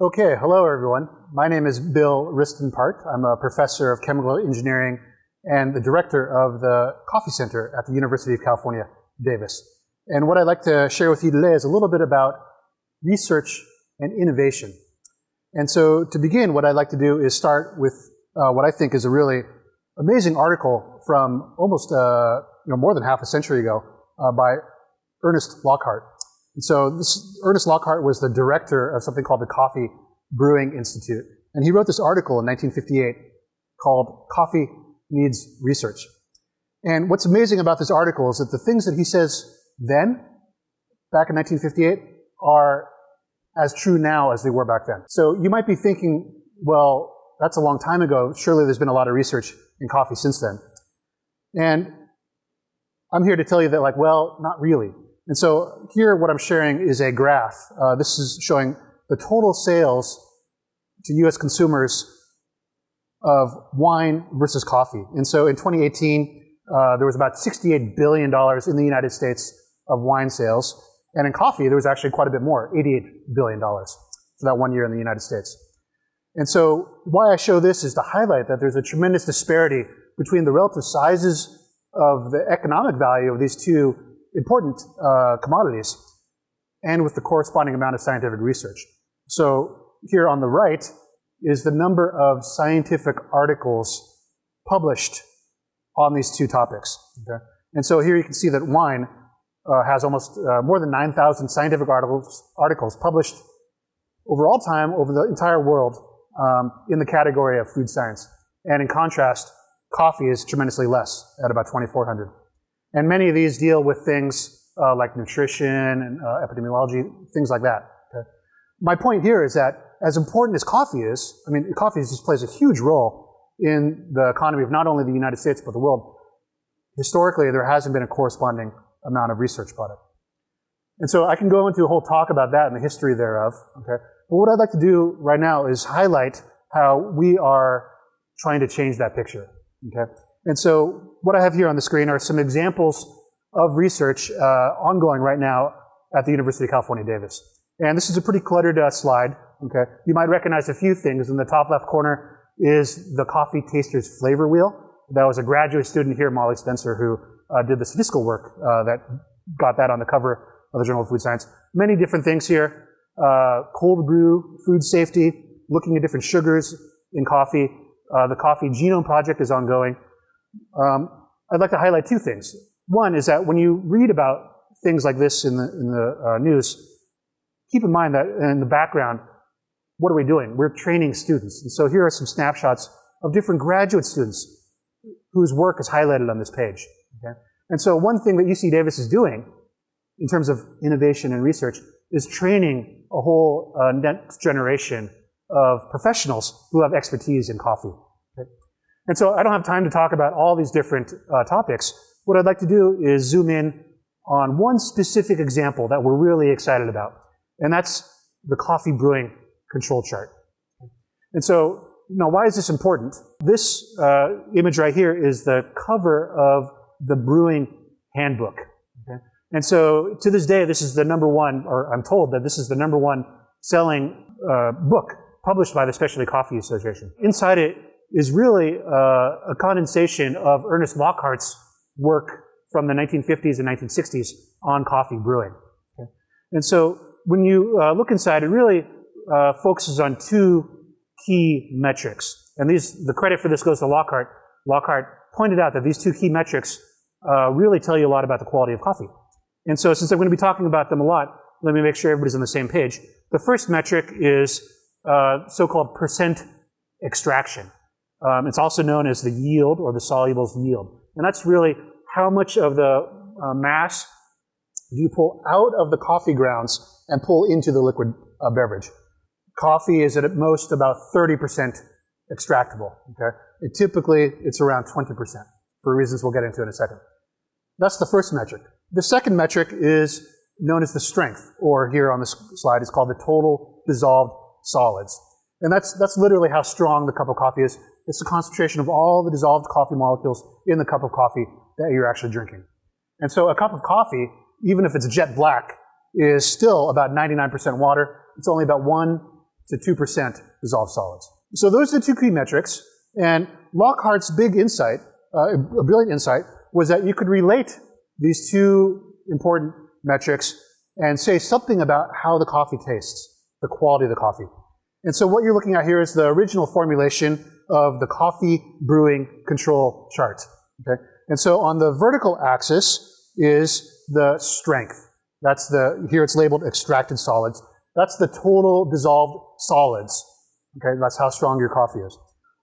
Okay, hello everyone. My name is Bill Ristenpart. I'm a professor of chemical engineering and the director of the Coffee Center at the University of California, Davis. And what I'd like to share with you today is a little bit about research and innovation. And so to begin, what I'd like to do is start with what I think is a really amazing article from almost more than half a century ago by Ernest Lockhart. And so Ernest Lockhart was the director of something called the Coffee Brewing Institute. And he wrote this article in 1958 called Coffee Needs Research. And what's amazing about this article is that the things that he says then, back in 1958, are as true now as they were back then. So you might be thinking, well, that's a long time ago. Surely there's been a lot of research in coffee since then. And I'm here to tell you that, well, not really. And so here what I'm sharing is a graph. This is showing the total sales to US consumers of wine versus coffee. And so in 2018, there was about $68 billion in the United States of wine sales. And in coffee, there was actually quite a bit more, $88 billion for that 1 year in the United States. And so why I show this is to highlight that there's a tremendous disparity between the relative sizes of the economic value of these two important commodities and with the corresponding amount of scientific research. So here on the right is the number of scientific articles published on these two topics. Okay? And so here you can see that wine has almost more than 9,000 scientific articles published over all time, over the entire world, in the category of food science. And in contrast, coffee is tremendously less, at about 2,400. And many of these deal with things like nutrition and epidemiology, things like that. Okay? My point here is that as important as coffee is, coffee just plays a huge role in the economy of not only the United States, but the world. Historically, there hasn't been a corresponding amount of research about it. And so I can go into a whole talk about that and the history thereof. Okay? But what I'd like to do right now is highlight how we are trying to change that picture. Okay? And so what I have here on the screen are some examples of research ongoing right now at the University of California, Davis. And this is a pretty cluttered slide. Okay? You might recognize a few things. In the top left corner is the Coffee Taster's Flavor Wheel. That was a graduate student here, Molly Spencer, who did the statistical work that got that on the cover of the Journal of Food Science. Many different things here. Cold brew, food safety, looking at different sugars in coffee. The Coffee Genome Project is ongoing. I'd like to highlight two things. One is that when you read about things like this in the news, keep in mind that in the background, what are we doing? We're training students. And so here are some snapshots of different graduate students whose work is highlighted on this page. Okay? And so one thing that UC Davis is doing in terms of innovation and research is training a whole next generation of professionals who have expertise in coffee. Okay? And so I don't have time to talk about all these different topics. What I'd like to do is zoom in on one specific example that we're really excited about, and that's the Coffee Brewing Control Chart. And so, why is this important? This image right here is the cover of the Brewing Handbook. Okay? And so, to this day, this is the number one, or I'm told that this is the number one selling book published by the Specialty Coffee Association. Inside it is really a condensation of Ernest Lockhart's work from the 1950s and 1960s on coffee brewing. Okay? And so when you look inside, it really focuses on two key metrics. And the credit for this goes to Lockhart. Lockhart pointed out that these two key metrics really tell you a lot about the quality of coffee. And so since I'm going to be talking about them a lot, let me make sure everybody's on the same page. The first metric is so-called percent extraction. It's also known as the yield, or the solubles yield. And that's really how much of the mass do you pull out of the coffee grounds and pull into the liquid beverage. Coffee is at most about 30% extractable. Okay? Typically, it's around 20%, for reasons we'll get into in a second. That's the first metric. The second metric is known as the strength, or here on this slide, it's called the total dissolved solids. And that's literally how strong the cup of coffee is. It's the concentration of all the dissolved coffee molecules in the cup of coffee that you're actually drinking. And so a cup of coffee, even if it's jet black, is still about 99% water. It's only about 1 to 2% dissolved solids. So those are the two key metrics, and Lockhart's big insight, a brilliant insight, was that you could relate these two important metrics and say something about how the coffee tastes, the quality of the coffee. And so what you're looking at here is the original formulation of the coffee brewing control chart. Okay? And so on the vertical axis is the strength. That's here it's labeled extracted solids. That's the total dissolved solids. Okay, that's how strong your coffee is.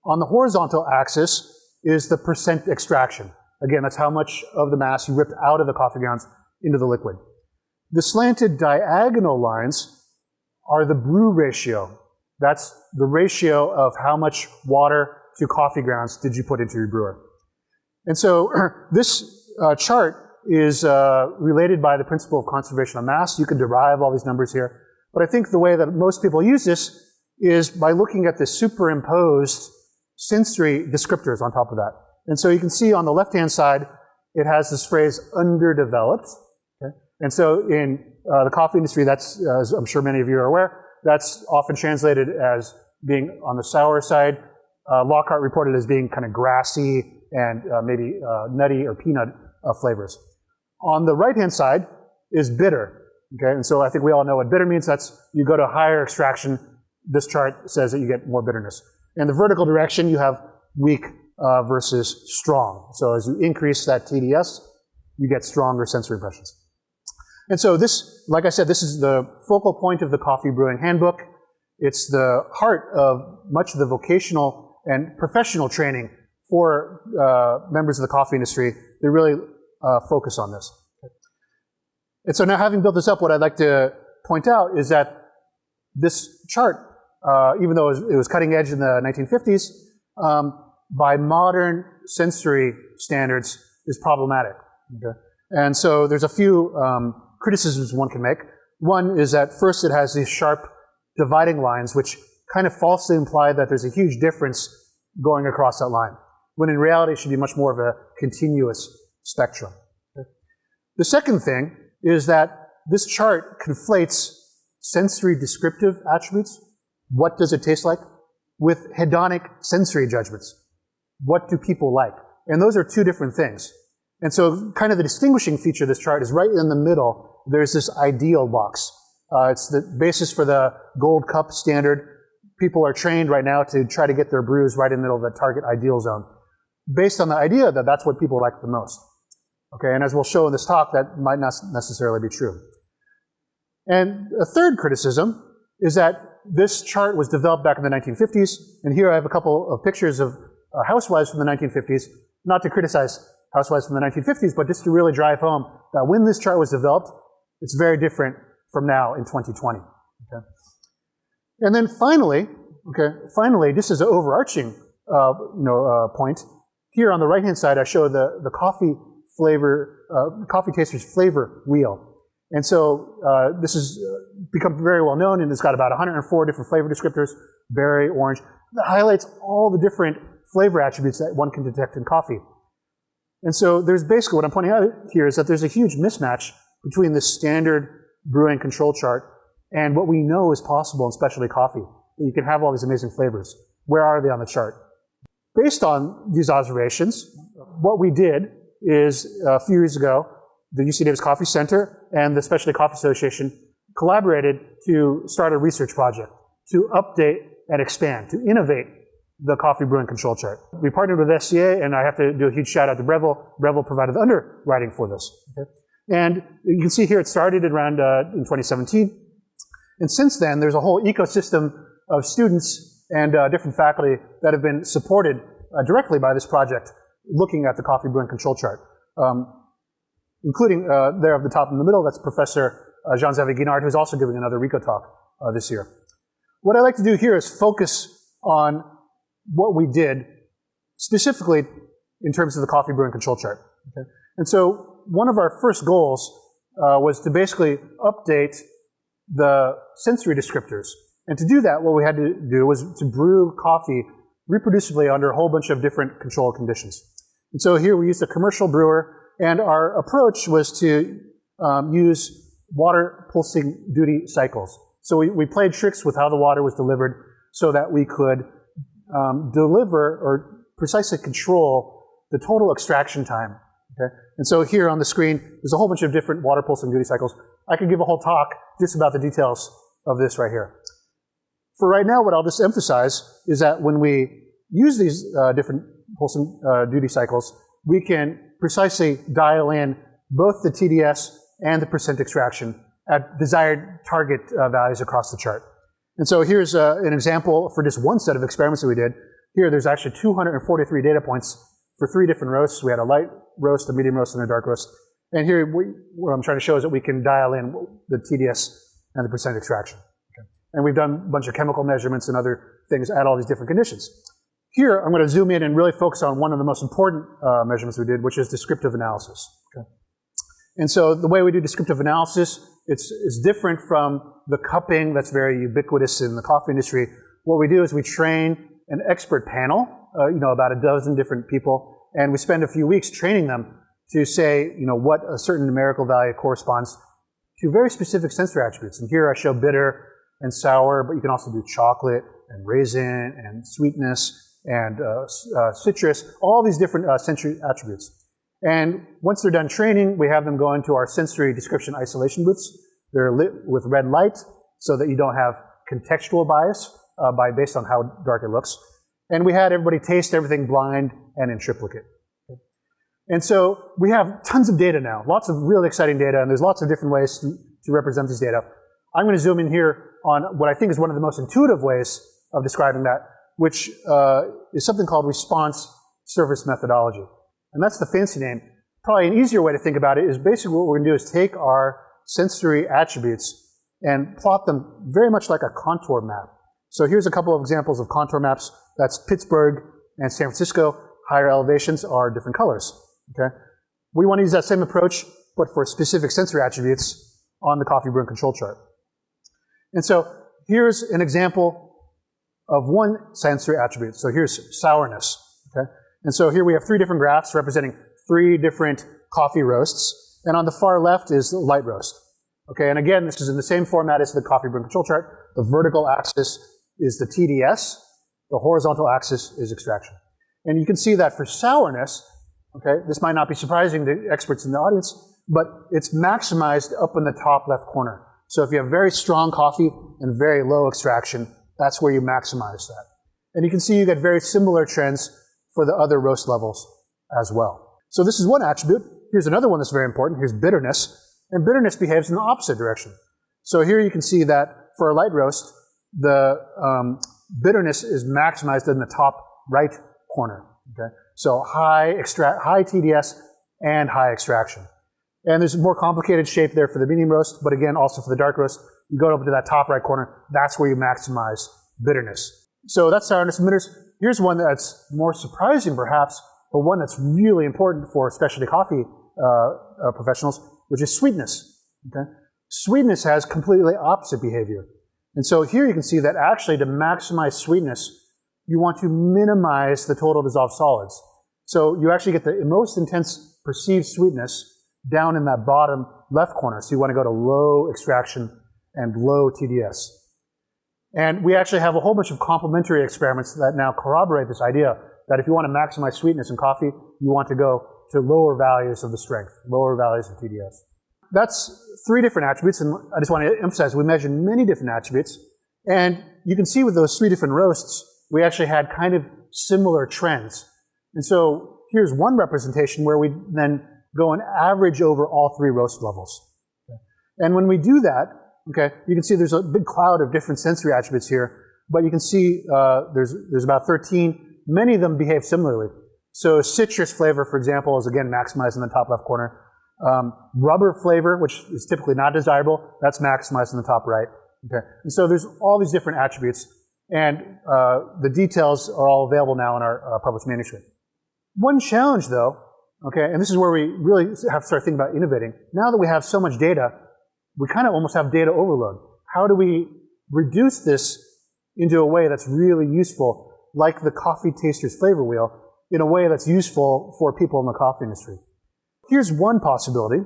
On the horizontal axis is the percent extraction. Again, that's how much of the mass you ripped out of the coffee grounds into the liquid. The slanted diagonal lines are the brew ratio. That's the ratio of how much water to coffee grounds did you put into your brewer. And so this chart is related by the principle of conservation of mass. You can derive all these numbers here. But I think the way that most people use this is by looking at the superimposed sensory descriptors on top of that. And so you can see on the left-hand side, it has this phrase, underdeveloped. Okay? And so in the coffee industry, that's, as I'm sure many of you are aware, that's often translated as being on the sour side. Lockhart reported as being kind of grassy and maybe nutty or peanut flavors. On the right-hand side is bitter. Okay? And so I think we all know what bitter means. That's you go to higher extraction. This chart says that you get more bitterness. In the vertical direction, you have weak versus strong. So as you increase that TDS, you get stronger sensory impressions. And so this, like I said, this is the focal point of the Coffee Brewing Handbook. It's the heart of much of the vocational and professional training for members of the coffee industry. They really focus on this. And so now, having built this up, what I'd like to point out is that this chart, even though it was cutting edge in the 1950s, by modern sensory standards, is problematic. Okay? And so there's a few criticisms one can make. One is that first it has these sharp dividing lines, which kind of falsely imply that there's a huge difference going across that line, when in reality it should be much more of a continuous spectrum. Okay? The second thing is that this chart conflates sensory descriptive attributes, what does it taste like, with hedonic sensory judgments, what do people like? And those are two different things. And so kind of the distinguishing feature of this chart is right in the middle, there's this ideal box. It's the basis for the gold cup standard. People are trained right now to try to get their brews right in the middle of the target ideal zone, based on the idea that that's what people like the most. Okay, and as we'll show in this talk, that might not necessarily be true. And a third criticism is that this chart was developed back in the 1950s, and here I have a couple of pictures of housewives from the 1950s, not to criticize housewives from the 1950s, but just to really drive home that when this chart was developed, it's very different from now in 2020. Okay? And then finally, this is an overarching point. Here on the right-hand side, I show the coffee taster's flavor wheel. And so this has become very well known, and it's got about 104 different flavor descriptors, berry, orange. That highlights all the different flavor attributes that one can detect in coffee. And so there's basically, what I'm pointing out here is that there's a huge mismatch between the standard brewing control chart and what we know is possible in specialty coffee, that you can have all these amazing flavors. Where are they on the chart? Based on these observations, what we did is a few years ago, the UC Davis Coffee Center and the Specialty Coffee Association collaborated to start a research project to update and expand, to innovate the Coffee Brewing Control Chart. We partnered with SCA, and I have to do a huge shout out to Breville. Breville provided the underwriting for this. Okay? And you can see here it started around in 2017. And since then, there's a whole ecosystem of students and different faculty that have been supported directly by this project, looking at the Coffee Brewing Control Chart. Including there at the top in the middle, that's Professor Jean-Xavier Guinard, who's also giving another RICO talk this year. What I'd like to do here is focus on what we did specifically in terms of the Coffee Brewing Control Chart. Okay? And so one of our first goals was to basically update the sensory descriptors. And to do that, what we had to do was to brew coffee reproducibly under a whole bunch of different controlled conditions. And so here we used a commercial brewer, and our approach was to use water pulsing duty cycles. So we played tricks with how the water was delivered so that we could deliver or precisely control the total extraction time. Okay? And so here on the screen, there's a whole bunch of different water pulsing duty cycles. I could give a whole talk just about the details of this right here. For right now, what I'll just emphasize is that when we use these different pulsing duty cycles, we can precisely dial in both the TDS and the percent extraction at desired target values across the chart. And so here's an example for just one set of experiments that we did. Here there's actually 243 data points for 3 different roasts. We had a light roast, a medium roast, and a dark roast. And here what I'm trying to show is that we can dial in the TDS and the percent extraction. Okay. And we've done a bunch of chemical measurements and other things at all these different conditions. Here I'm going to zoom in and really focus on one of the most important measurements we did, which is descriptive analysis. Okay. And so the way we do descriptive analysis, it's different from the cupping that's very ubiquitous in the coffee industry. What we do is we train an expert panel, about a dozen different people, and we spend a few weeks training them to say, what a certain numerical value corresponds to very specific sensory attributes. And here I show bitter and sour, but you can also do chocolate and raisin and sweetness and citrus, all these different sensory attributes. And once they're done training, we have them go into our sensory description isolation booths. They're lit with red light so that you don't have contextual bias based on how dark it looks. And we had everybody taste everything blind and in triplicate. And so we have tons of data now, lots of really exciting data, and there's lots of different ways to represent these data. I'm going to zoom in here on what I think is one of the most intuitive ways of describing that, which is something called response surface methodology. And that's the fancy name. Probably an easier way to think about it is basically what we're going to do is take our sensory attributes and plot them very much like a contour map. So here's a couple of examples of contour maps. That's Pittsburgh and San Francisco. Higher elevations are different colors. Okay? We want to use that same approach, but for specific sensory attributes on the coffee brewing control chart. And so here's an example of one sensory attribute. So here's sourness. Okay? And so here we have 3 different graphs representing 3 different coffee roasts. And on the far left is the light roast. Okay, and again, this is in the same format as the coffee brewing control chart. The vertical axis is the TDS. The horizontal axis is extraction. And you can see that for sourness, okay, this might not be surprising to experts in the audience, but it's maximized up in the top left corner. So if you have very strong coffee and very low extraction, that's where you maximize that. And you can see you get very similar trends for the other roast levels as well. So this is one attribute. Here's another one that's very important. Here's bitterness. And bitterness behaves in the opposite direction. So here you can see that for a light roast, the bitterness is maximized in the top right corner. Okay? So high TDS and high extraction. And there's a more complicated shape there for the medium roast, but again, also for the dark roast, you go up to that top right corner, that's where you maximize bitterness. So that's sourness and bitterness. Here's one that's more surprising perhaps, but one that's really important for specialty coffee professionals, which is sweetness. Okay? Sweetness has completely opposite behavior. And so here you can see that actually to maximize sweetness, you want to minimize the total dissolved solids. So you actually get the most intense perceived sweetness down in that bottom left corner. So you want to go to low extraction and low TDS. And we actually have a whole bunch of complementary experiments that now corroborate this idea that if you want to maximize sweetness in coffee, you want to go to lower values of the strength, lower values of TDS. That's 3 different attributes, and I just want to emphasize we measured many different attributes, and you can see with those 3 different roasts, we actually had kind of similar trends. And so here's one representation where we then go and average over all 3 roast levels. Okay. And when we do that, okay, you can see there's a big cloud of different sensory attributes here, but you can see there's about 13. Many of them behave similarly. So citrus flavor, for example, is again maximized in the top left corner. Rubber flavor, which is typically not desirable, that's maximized in the top right. Okay. And so there's all these different attributes, and the details are all available now in our published manuscript. One challenge, though, okay, and this is where we really have to start thinking about innovating. Now that we have so much data, we kind of almost have data overload. How do we reduce this into a way that's really useful, like the coffee taster's flavor wheel, in a way that's useful for people in the coffee industry? Here's one possibility.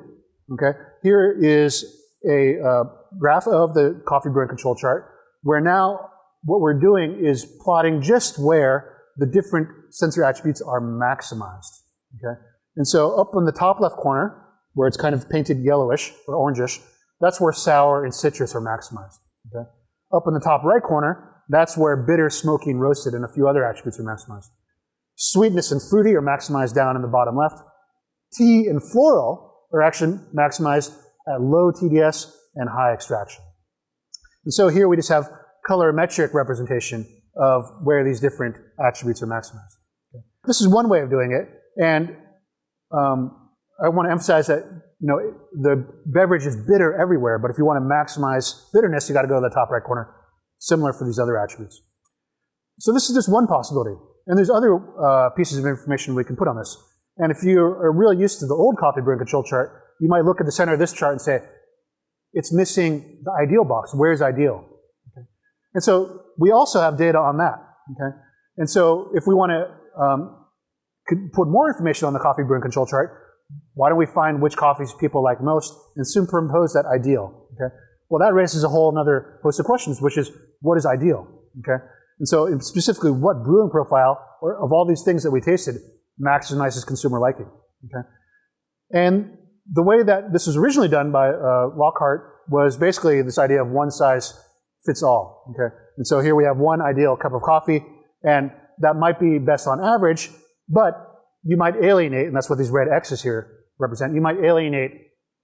Okay, here is a graph of the coffee brewing control chart, where now what we're doing is plotting just where the different sensory attributes are maximized. Okay? And so up in the top left corner, where it's kind of painted yellowish or orangish, that's where sour and citrus are maximized. Okay? Up in the top right corner, that's where bitter, smoky, and roasted and a few other attributes are maximized. Sweetness and fruity are maximized down in the bottom left. Tea and floral are actually maximized at low TDS and high extraction. And so here we just have colorimetric representation of where these different attributes are maximized. Okay. This is one way of doing it, and I want to emphasize that the beverage is bitter everywhere, but if you want to maximize bitterness, you got to go to the top right corner. Similar for these other attributes. So this is just one possibility, and there's other pieces of information we can put on this. And if you are really used to the old coffee brewing control chart, you might look at the center of this chart and say, it's missing the ideal box. Where's ideal? Okay. And so we also have data on that. Okay. And so if we want to put more information on the coffee brewing control chart, why don't we find which coffees people like most and superimpose that ideal? Okay. Well, that raises a whole other host of questions, which is, what is ideal? Okay. And so specifically, what brewing profile of all these things that we tasted maximizes consumer liking? Okay. And the way that this was originally done by Lockhart was basically this idea of one size fits all. Okay. And so here we have one ideal cup of coffee, and that might be best on average, but you might alienate, and that's what these red X's here represent, you might alienate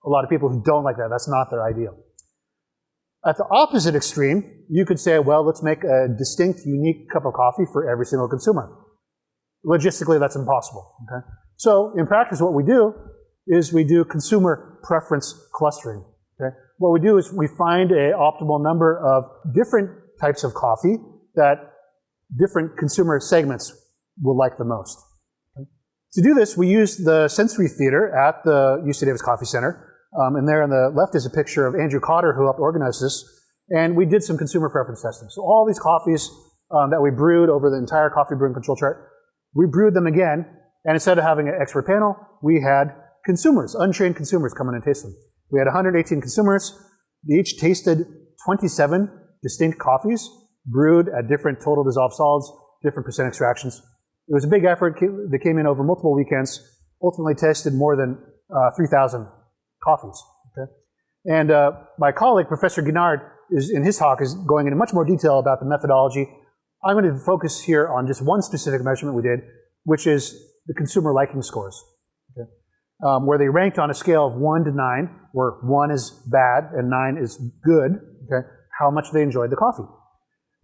a lot of people who don't like that. That's not their ideal. At the opposite extreme, you could say, well, let's make a distinct, unique cup of coffee for every single consumer. Logistically, that's impossible. Okay? So in practice, what we do is we do consumer preference clustering. Okay? What we do is we find an optimal number of different types of coffee that different consumer segments will like the most. Okay? To do this, we use the sensory theater at the UC Davis Coffee Center. And there on the left is a picture of Andrew Cotter, who helped organize this. And we did some consumer preference testing. So all these coffees that we brewed over the entire coffee brewing control chart, we brewed them again. And instead of having an expert panel, we had consumers, untrained consumers, come in and taste them. We had 118 consumers. They each tasted 27 distinct coffees, brewed at different total dissolved solids, different percent extractions. It was a big effort. They came in over multiple weekends, ultimately tested more than 3,000 coffees. Okay? And my colleague, Professor Guinard, in his talk is going into much more detail about the methodology. I'm going to focus here on just one specific measurement we did, which is the consumer liking scores, okay? Where they ranked on a scale of 1 to 9, where 1 is bad and 9 is good, okay, how much they enjoyed the coffee.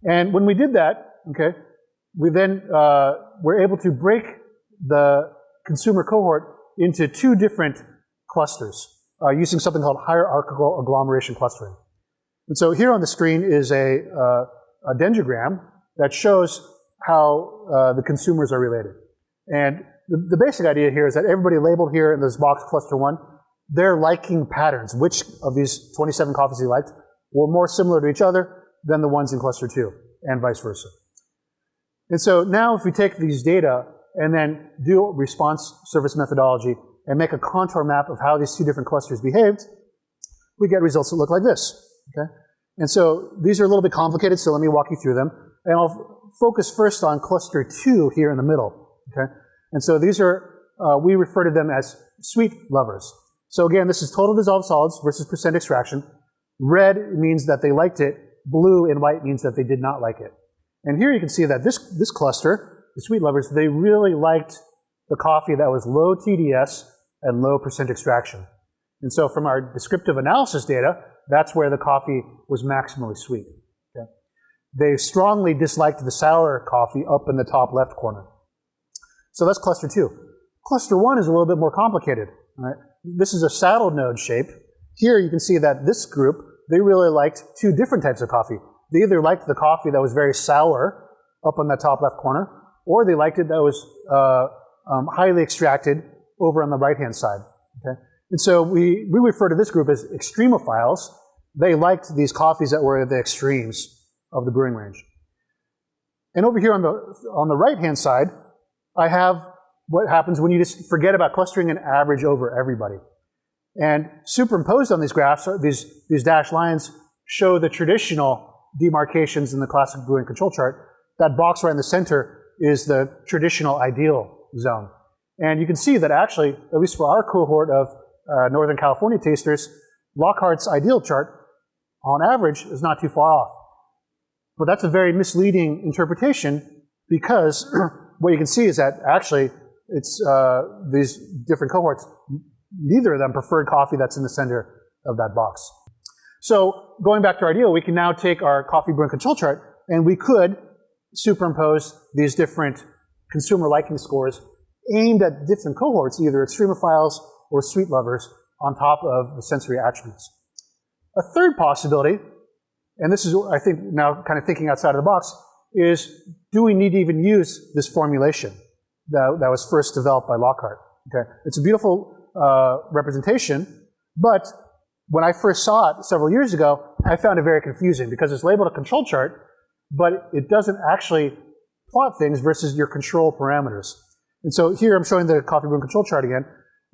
And when we did that, okay, we then were able to break the consumer cohort into two different clusters, using something called hierarchical agglomeration clustering. And so here on the screen is a dendrogram that shows how the consumers are related. And the basic idea here is that everybody labeled here in this box, cluster 1, their liking patterns, which of these 27 coffees they liked, were more similar to each other than the ones in cluster 2, and vice versa. And so now if we take these data and then do response service methodology and make a contour map of how these two different clusters behaved, we get results that look like this. Okay? And so these are a little bit complicated, so let me walk you through them. And I'll focus first on cluster 2 here in the middle. Okay? And so these are, we refer to them as sweet lovers. So again, this is total dissolved solids versus percent extraction. Red means that they liked it. Blue and white means that they did not like it. And here you can see that this cluster, the sweet lovers, they really liked the coffee that was low TDS and low percent extraction. And so from our descriptive analysis data, that's where the coffee was maximally sweet. Okay? They strongly disliked the sour coffee up in the top left corner. So that's cluster 2. Cluster 1 is a little bit more complicated. Right? This is a saddle node shape. Here you can see that this group, they really liked two different types of coffee. They either liked the coffee that was very sour up in the top left corner, or they liked it that was highly extracted over on the right-hand side. Okay? And so we refer to this group as extremophiles. They liked these coffees that were the extremes of the brewing range. And over here on the right-hand side, I have what happens when you just forget about clustering and average over everybody. And superimposed on these graphs, these dashed lines show the traditional demarcations in the classic brewing control chart. That box right in the center is the traditional ideal zone. And you can see that actually, at least for our cohort of Northern California tasters, Lockhart's ideal chart, on average, is not too far off. But that's a very misleading interpretation, because what you can see is that actually it's these different cohorts, neither of them preferred coffee that's in the center of that box. So going back to our ideal, we can now take our coffee brewing control chart and we could superimpose these different consumer liking scores aimed at different cohorts, either extremophiles or sweet lovers, on top of the sensory attributes. A third possibility, and this is, I think, now kind of thinking outside of the box, is do we need to even use this formulation that was first developed by Lockhart? Okay, it's a beautiful representation, but when I first saw it several years ago, I found it very confusing because it's labeled a control chart, but it doesn't actually plot things versus your control parameters. And so here I'm showing the coffee brewing control chart again.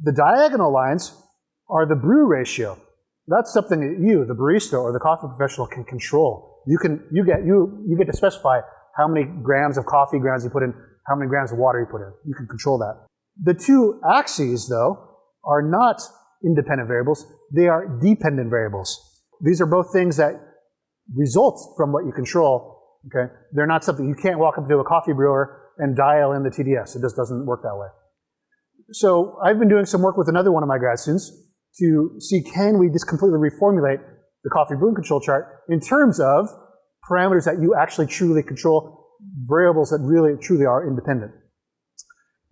The diagonal lines are the brew ratio. That's something that you, the barista or the coffee professional, can control. You get to specify how many grams of coffee grounds you put in, how many grams of water you put in. You can control that. The two axes, though, are not independent variables. They are dependent variables. These are both things that result from what you control. Okay, they're not something you can't walk up to a coffee brewer and dial in the TDS. It just doesn't work that way. So I've been doing some work with another one of my grad students to see, can we just completely reformulate the coffee brewing control chart in terms of parameters that you actually truly control, variables that really truly are independent.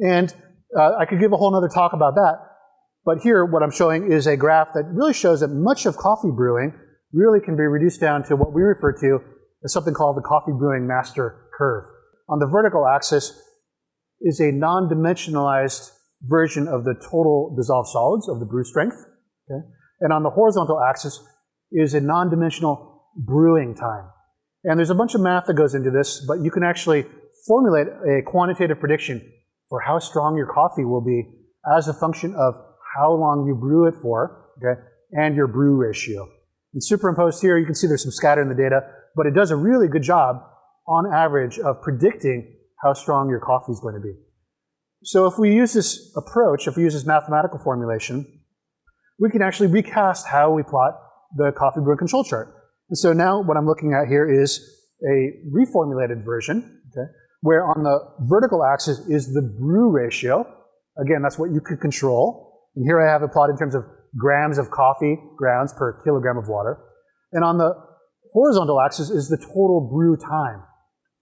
And I could give a whole other talk about that, but here what I'm showing is a graph that really shows that much of coffee brewing really can be reduced down to what we refer to as something called the coffee brewing master curve. On the vertical axis is a non-dimensionalized version of the total dissolved solids of the brew strength. Okay? And on the horizontal axis is a non-dimensional brewing time. And there's a bunch of math that goes into this, but you can actually formulate a quantitative prediction for how strong your coffee will be as a function of how long you brew it for, okay, and your brew ratio. And superimposed here, you can see there's some scatter in the data, but it does a really good job on average of predicting how strong your coffee is going to be. So if we use this approach, if we use this mathematical formulation, we can actually recast how we plot the coffee brewing control chart. And so now what I'm looking at here is a reformulated version, okay, where on the vertical axis is the brew ratio. Again, that's what you could control. And here I have it plotted in terms of grams of coffee grounds per kilogram of water. And on the horizontal axis is the total brew time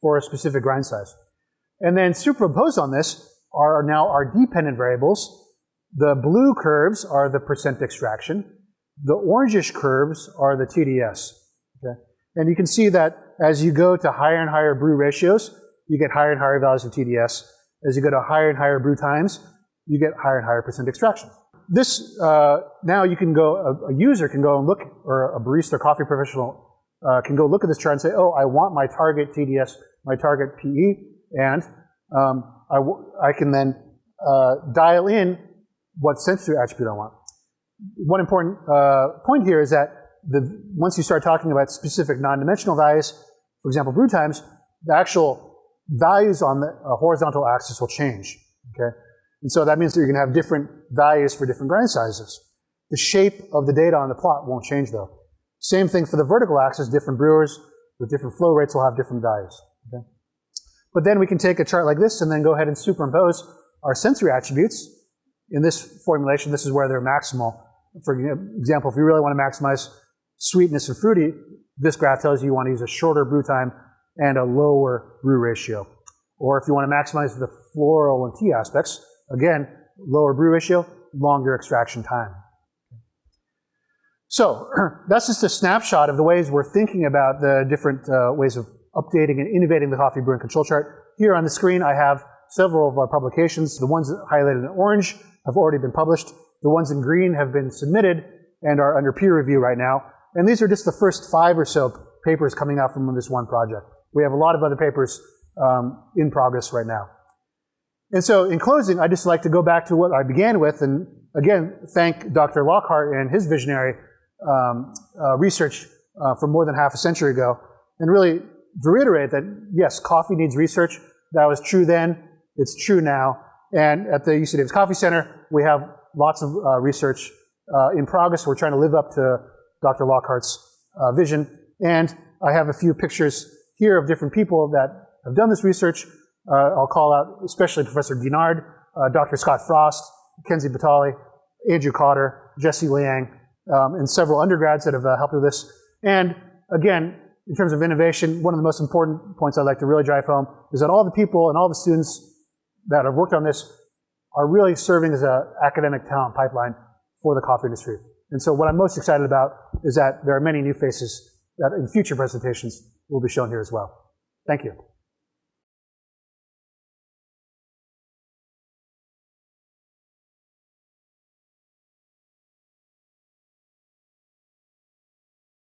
for a specific grind size. And then superimposed on this are now our dependent variables. The blue curves are the percent extraction. The orangish curves are the TDS. Okay? And you can see that as you go to higher and higher brew ratios, you get higher and higher values of TDS. As you go to higher and higher brew times, you get higher and higher percent extraction. This, now you can go, a user can go and look, or a barista or coffee professional can go look at this chart and say, oh, I want my target TDS, my target PE, and I can then dial in what sensory attribute I want. One important point here is that once you start talking about specific non-dimensional values, for example, brew times, the actual values on the horizontal axis will change. Okay? And so that means that you're going to have different values for different grind sizes. The shape of the data on the plot won't change, though. Same thing for the vertical axis. Different brewers with different flow rates will have different values. Okay? But then we can take a chart like this and then go ahead and superimpose our sensory attributes. In this formulation, this is where they're maximal. For example, if you really want to maximize sweetness and fruity, this graph tells you you want to use a shorter brew time and a lower brew ratio. Or if you want to maximize the floral and tea aspects, again, lower brew ratio, longer extraction time. So that's just a snapshot of the ways we're thinking about the different ways of updating and innovating the coffee brewing control chart. Here on the screen, I have several of our publications. The ones highlighted in orange have already been published. The ones in green have been submitted and are under peer review right now. And these are just the first 5 or so papers coming out from this one project. We have a lot of other papers in progress right now. And so in closing, I'd just like to go back to what I began with and again, thank Dr. Lockhart and his visionary research from more than half a century ago, and really to reiterate that, yes, coffee needs research. That was true then, it's true now. And at the UC Davis Coffee Center, we have lots of research in progress. We're trying to live up to Dr. Lockhart's vision. And I have a few pictures here of different people that have done this research. I'll call out especially Professor Guinard, Dr. Scott Frost, Kenzie Batali, Andrew Cotter, Jesse Liang, and several undergrads that have helped with this. And again, in terms of innovation, one of the most important points I'd like to really drive home is that all the people and all the students that have worked on this are really serving as an academic talent pipeline for the coffee industry. And so what I'm most excited about is that there are many new faces that in future presentations will be shown here as well. Thank you.